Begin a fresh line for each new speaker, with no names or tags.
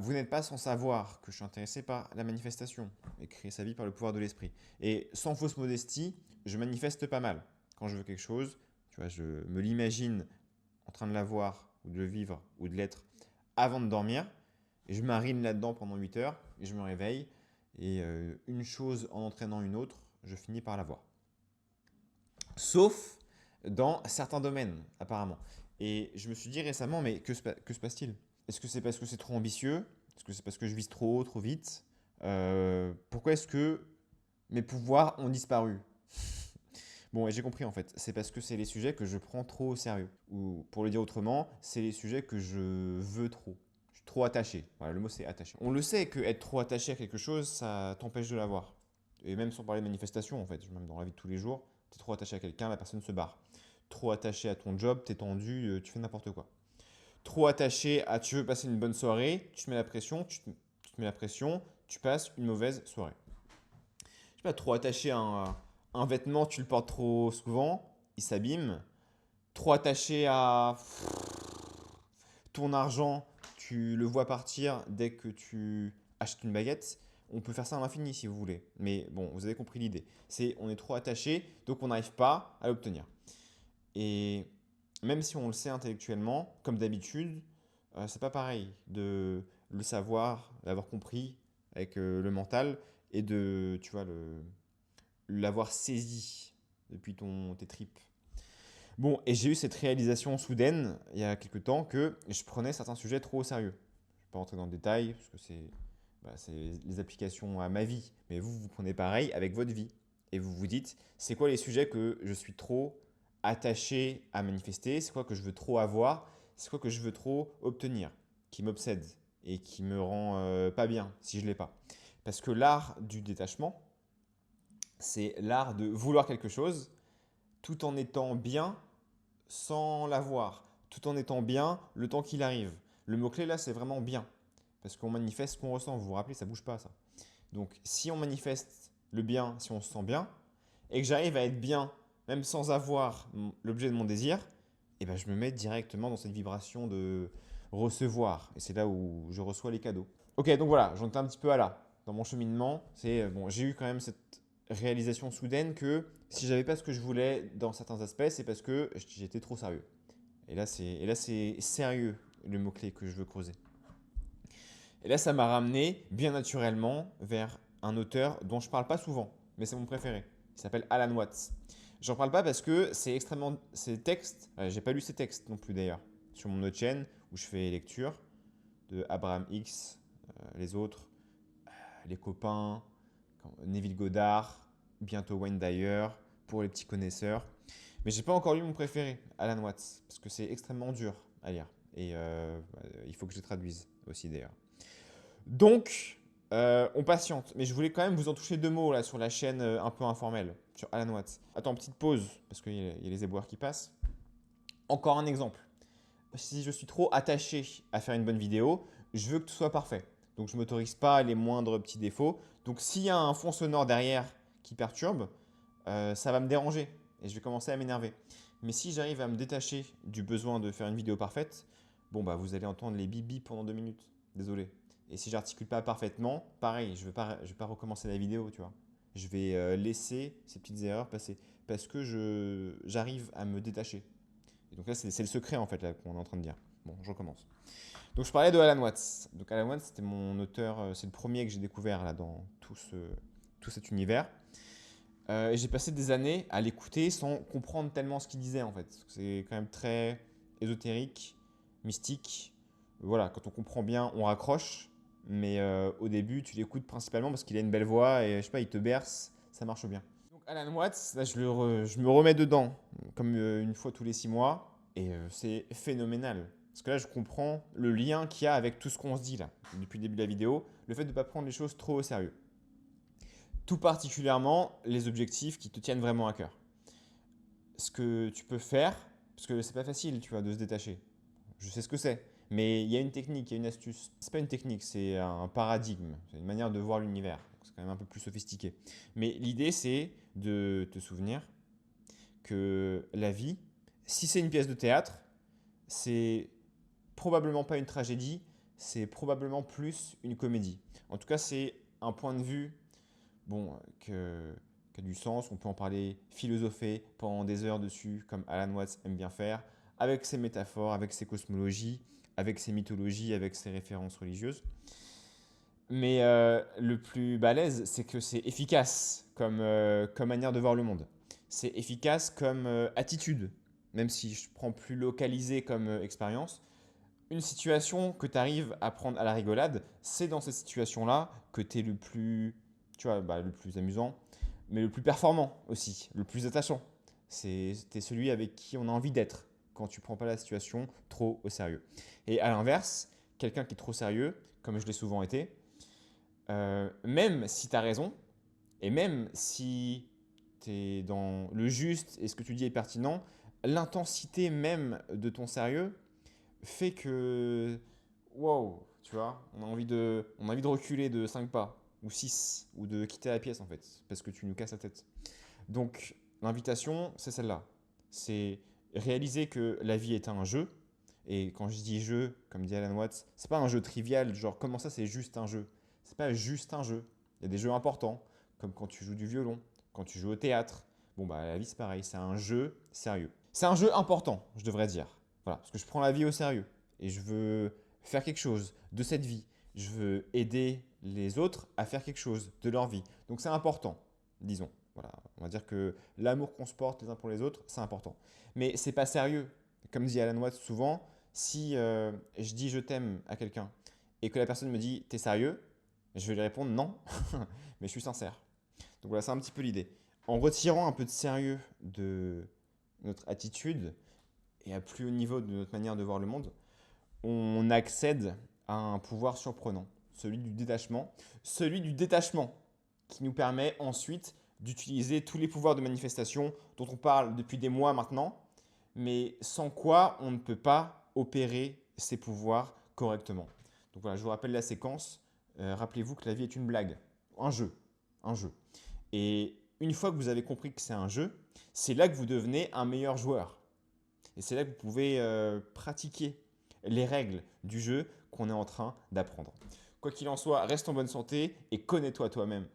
Vous n'êtes pas sans savoir que je suis intéressé par la manifestation et créer sa vie par le pouvoir de l'esprit. Et sans fausse modestie, je manifeste pas mal. Quand je veux quelque chose, tu vois, je me l'imagine en train de l'avoir ou de le vivre ou de l'être avant de dormir. Et je marine là-dedans pendant 8 heures et je me réveille. Et une chose en entraînant une autre, je finis par l'avoir. Sauf dans certains domaines, apparemment. Et je me suis dit récemment, mais que se passe-t-il? Est-ce que c'est parce que c'est trop ambitieux? Est-ce que c'est parce que je vise trop haut, trop vite? Pourquoi est-ce que mes pouvoirs ont disparu? Bon, et j'ai compris en fait. C'est parce que c'est les sujets que je prends trop au sérieux. Ou pour le dire autrement, c'est les sujets que je veux trop. Je suis trop attaché. Voilà, le mot c'est attaché. On le sait que être trop attaché à quelque chose, ça t'empêche de l'avoir. Et même sans parler de manifestation en fait, même dans la vie de tous les jours, t'es trop attaché à quelqu'un, la personne se barre. Trop attaché à ton job, t'es tendu, tu fais n'importe quoi. Trop attaché à tu veux passer une bonne soirée, tu te mets la pression, tu te mets la pression, tu passes une mauvaise soirée. Je sais pas, trop attaché à un vêtement, tu le portes trop souvent, il s'abîme. Trop attaché à ton argent, tu le vois partir dès que tu achètes une baguette. On peut faire ça à l'infini si vous voulez. Mais bon, vous avez compris l'idée. C'est on est trop attaché, donc on n'arrive pas à l'obtenir. Et même si on le sait intellectuellement, comme d'habitude, c'est pas pareil de le savoir, l'avoir compris avec le mental et de, tu vois, l'avoir saisi depuis tes tripes. Bon, et j'ai eu cette réalisation soudaine il y a quelques temps que je prenais certains sujets trop au sérieux. Je ne vais pas rentrer dans le détail parce que c'est les applications à ma vie, mais vous prenez pareil avec votre vie. Et vous vous dites, c'est quoi les sujets que je suis trop attaché à manifester? C'est quoi que je veux trop avoir? C'est quoi que je veux trop obtenir? Qui m'obsède et qui me rend pas bien si je ne l'ai pas. Parce que l'art du détachement, c'est l'art de vouloir quelque chose tout en étant bien sans l'avoir, tout en étant bien le temps qu'il arrive. Le mot-clé là, c'est vraiment bien. Parce qu'on manifeste ce qu'on ressent. Vous vous rappelez, ça bouge pas ça. Donc si on manifeste le bien, si on se sent bien, et que j'arrive à être bien, même sans avoir l'objet de mon désir, et ben je me mets directement dans cette vibration de recevoir. Et c'est là où je reçois les cadeaux. Ok, donc voilà, j'en étais un petit peu à là. Dans mon cheminement, bon, j'ai eu quand même cette réalisation soudaine que si j'avais pas ce que je voulais dans certains aspects, c'est parce que j'étais trop sérieux. Et là c'est sérieux le mot-clé que je veux creuser. Et là, ça m'a ramené bien naturellement vers un auteur dont je parle pas souvent, mais c'est mon préféré. Il s'appelle Alan Watts. J'en parle pas parce que c'est extrêmement. Ces textes, j'ai pas lu ces textes non plus d'ailleurs, sur mon autre chaîne où je fais lecture de Abraham X, les autres, les copains, Neville Goddard, bientôt Wayne Dyer, pour les petits connaisseurs. Mais j'ai pas encore lu mon préféré, Alan Watts, parce que c'est extrêmement dur à lire. Et il faut que je les traduise aussi d'ailleurs. Donc, on patiente. Mais je voulais quand même vous en toucher deux mots là sur la chaîne un peu informelle, sur Alan Watts. Attends, petite pause, parce qu'il y a les éboueurs qui passent. Encore un exemple. Si je suis trop attaché à faire une bonne vidéo, je veux que tout soit parfait. Donc je ne m'autorise pas les moindres petits défauts. Donc s'il y a un fond sonore derrière qui perturbe, ça va me déranger et je vais commencer à m'énerver. Mais si j'arrive à me détacher du besoin de faire une vidéo parfaite, bon bah vous allez entendre les bip bip pendant 2 minutes. Désolé. Et si j'articule pas parfaitement, pareil, je vais pas recommencer la vidéo, tu vois. Je vais laisser ces petites erreurs passer parce que j'arrive à me détacher. Et donc là, c'est le secret en fait là qu'on est en train de dire. Bon, je recommence. Donc je parlais de Alan Watts. Donc Alan Watts, c'était mon auteur, c'est le premier que j'ai découvert là dans tout cet univers. Et j'ai passé des années à l'écouter sans comprendre tellement ce qu'il disait en fait. C'est quand même très ésotérique, mystique. Voilà, quand on comprend bien, on raccroche. Mais au début, tu l'écoutes principalement parce qu'il a une belle voix et je sais pas, il te berce, ça marche bien. Donc Alan Watts, là je me remets dedans, comme une fois tous les 6 mois, et c'est phénoménal. Parce que là, je comprends le lien qu'il y a avec tout ce qu'on se dit là, depuis le début de la vidéo, le fait de ne pas prendre les choses trop au sérieux. Tout particulièrement les objectifs qui te tiennent vraiment à cœur. Ce que tu peux faire, parce que c'est pas facile, tu vois, de se détacher. Je sais ce que c'est, mais il y a une technique, il y a une astuce. C'est pas une technique, c'est un paradigme, c'est une manière de voir l'univers. C'est quand même un peu plus sophistiqué. Mais l'idée, c'est de te souvenir que la vie, si c'est une pièce de théâtre, c'est probablement pas une tragédie, c'est probablement plus une comédie. En tout cas, c'est un point de vue bon, qui a du sens. On peut en parler, philosopher pendant des heures dessus, comme Alan Watts aime bien faire, avec ses métaphores, avec ses cosmologies, avec ses mythologies, avec ses références religieuses. Mais le plus balèze, c'est que c'est efficace comme manière de voir le monde. C'est efficace comme attitude, même si je prends plus localisé comme expérience. Une situation que tu arrives à prendre à la rigolade, c'est dans cette situation-là que tu es le plus, tu vois, le plus amusant, mais le plus performant aussi, le plus attachant. T'es celui avec qui on a envie d'être quand tu prends pas la situation trop au sérieux. Et à l'inverse, quelqu'un qui est trop sérieux, comme je l'ai souvent été, même si tu as raison, et même si tu es dans le juste et ce que tu dis est pertinent, l'intensité même de ton sérieux fait que, wow, tu vois, on a envie de reculer de 5 pas, ou 6 ou de quitter la pièce en fait, parce que tu nous casses la tête. Donc l'invitation, c'est celle-là. C'est réaliser que la vie est un jeu. Et quand je dis jeu, comme dit Alan Watts, c'est pas un jeu trivial, genre comment ça c'est juste un jeu. C'est pas juste un jeu. Il y a des jeux importants, comme quand tu joues du violon, quand tu joues au théâtre. Bon bah la vie c'est pareil, c'est un jeu sérieux. C'est un jeu important, je devrais dire. Voilà, parce que je prends la vie au sérieux et je veux faire quelque chose de cette vie. Je veux aider les autres à faire quelque chose de leur vie. Donc c'est important, disons. Voilà, on va dire que l'amour qu'on se porte les uns pour les autres, c'est important. Mais c'est pas sérieux. Comme dit Alan Watts souvent, si je dis je t'aime à quelqu'un et que la personne me dit t'es sérieux, je vais lui répondre non, mais je suis sincère. Donc voilà, c'est un petit peu l'idée. En retirant un peu de sérieux de notre attitude et à plus haut niveau de notre manière de voir le monde, on accède à un pouvoir surprenant, celui du détachement qui nous permet ensuite d'utiliser tous les pouvoirs de manifestation dont on parle depuis des mois maintenant, mais sans quoi on ne peut pas opérer ces pouvoirs correctement. Donc voilà, je vous rappelle la séquence. Rappelez-vous que la vie est une blague, un jeu, un jeu. Et une fois que vous avez compris que c'est un jeu, c'est là que vous devenez un meilleur joueur. Et c'est là que vous pouvez pratiquer les règles du jeu qu'on est en train d'apprendre. Quoi qu'il en soit, reste en bonne santé et connais-toi toi-même.